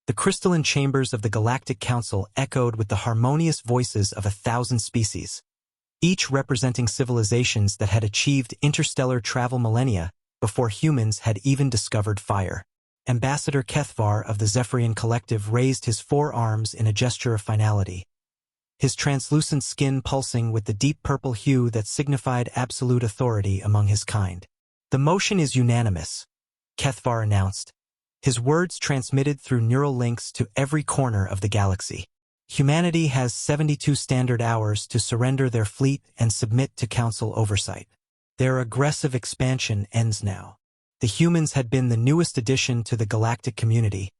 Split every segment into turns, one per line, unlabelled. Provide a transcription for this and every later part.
The crystalline chambers of the Galactic Council echoed with the harmonious voices of 1,000 species, each representing civilizations that had achieved interstellar travel millennia before humans had even discovered fire. Ambassador Kethvar of the Zephyrian Collective raised his forearms in a gesture of finality, his translucent skin pulsing with the deep purple hue that signified absolute authority among his kind. "The motion is unanimous," Kethvar announced, his words transmitted through neural links to every corner of the galaxy. "Humanity has 72 standard hours to surrender their fleet and submit to Council oversight. Their aggressive expansion ends now." The humans had been the newest addition to the galactic community,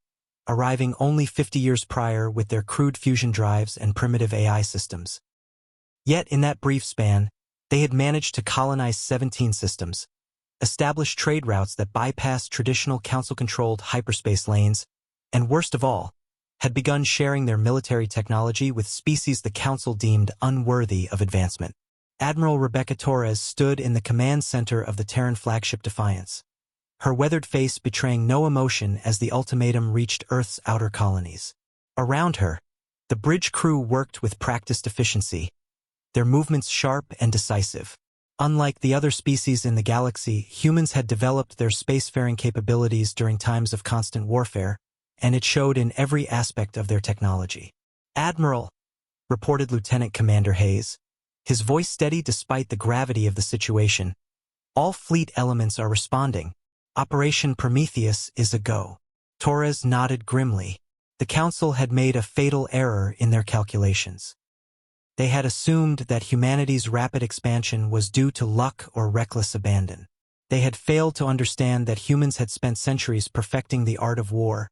arriving only 50 years prior with their crude fusion drives and primitive AI systems. Yet in that brief span, they had managed to colonize 17 systems, establish trade routes that bypassed traditional Council-controlled hyperspace lanes, and worst of all, had begun sharing their military technology with species the Council deemed unworthy of advancement. Admiral Rebecca Torres stood in the command center of the Terran flagship Defiance, her weathered face betraying no emotion as the Ultimatum reached Earth's outer colonies. Around her, the bridge crew worked with practiced efficiency, their movements sharp and decisive. Unlike the other species in the galaxy, humans had developed their spacefaring capabilities during times of constant warfare, and it showed in every aspect of their technology. "Admiral," reported Lieutenant Commander Hayes, his voice steady despite the gravity of the situation, "all fleet elements are responding. Operation Prometheus is a go." Torres nodded grimly. The Council had made a fatal error in their calculations. They had assumed that humanity's rapid expansion was due to luck or reckless abandon. They had failed to understand that humans had spent centuries perfecting the art of war,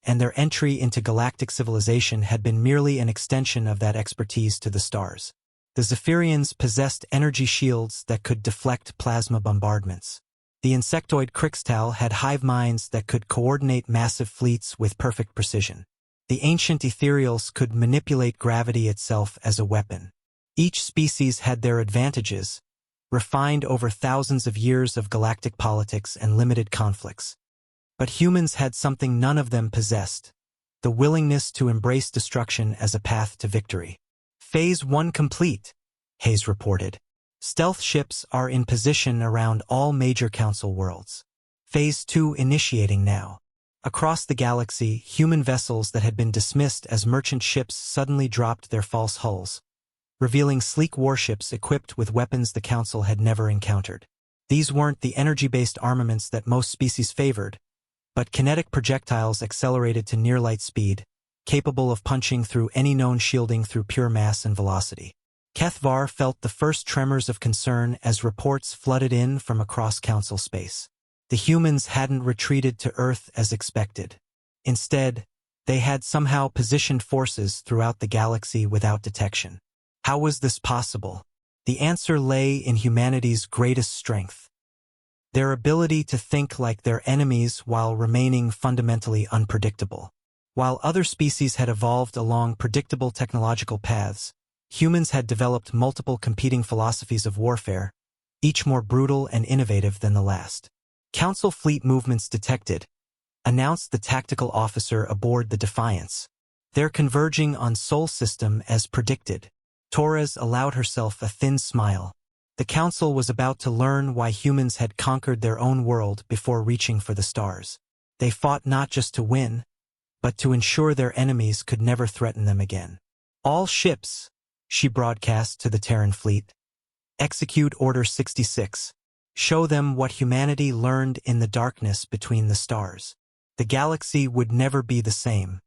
and their entry into galactic civilization had been merely an extension of that expertise to the stars. The Zephyrians possessed energy shields that could deflect plasma bombardments. The insectoid Crixtal had hive minds that could coordinate massive fleets with perfect precision. The ancient ethereals could manipulate gravity itself as a weapon. Each species had their advantages, refined over thousands of years of galactic politics and limited conflicts. But humans had something none of them possessed: the willingness to embrace destruction as a path to victory. "Phase 1 complete," Hayes reported. "Stealth ships are in position around all major Council worlds. Phase 2 initiating now." Across the galaxy, human vessels that had been dismissed as merchant ships suddenly dropped their false hulls, revealing sleek warships equipped with weapons the Council had never encountered. These weren't the energy-based armaments that most species favored, but kinetic projectiles accelerated to near-light speed, capable of punching through any known shielding through pure mass and velocity. Kethvar felt the first tremors of concern as reports flooded in from across Council space. The humans hadn't retreated to Earth as expected. Instead, they had somehow positioned forces throughout the galaxy without detection. How was this possible? The answer lay in humanity's greatest strength: their ability to think like their enemies while remaining fundamentally unpredictable. While other species had evolved along predictable technological paths, humans had developed multiple competing philosophies of warfare, each more brutal and innovative than the last. "Council fleet movements detected," announced the tactical officer aboard the Defiance. "They're converging on Sol System as predicted." Torres allowed herself a thin smile. The Council was about to learn why humans had conquered their own world before reaching for the stars. They fought not just to win, but to ensure their enemies could never threaten them again. "All ships," she broadcast to the Terran fleet, "execute Order 66. Show them what humanity learned in the darkness between the stars. The galaxy would never be the same."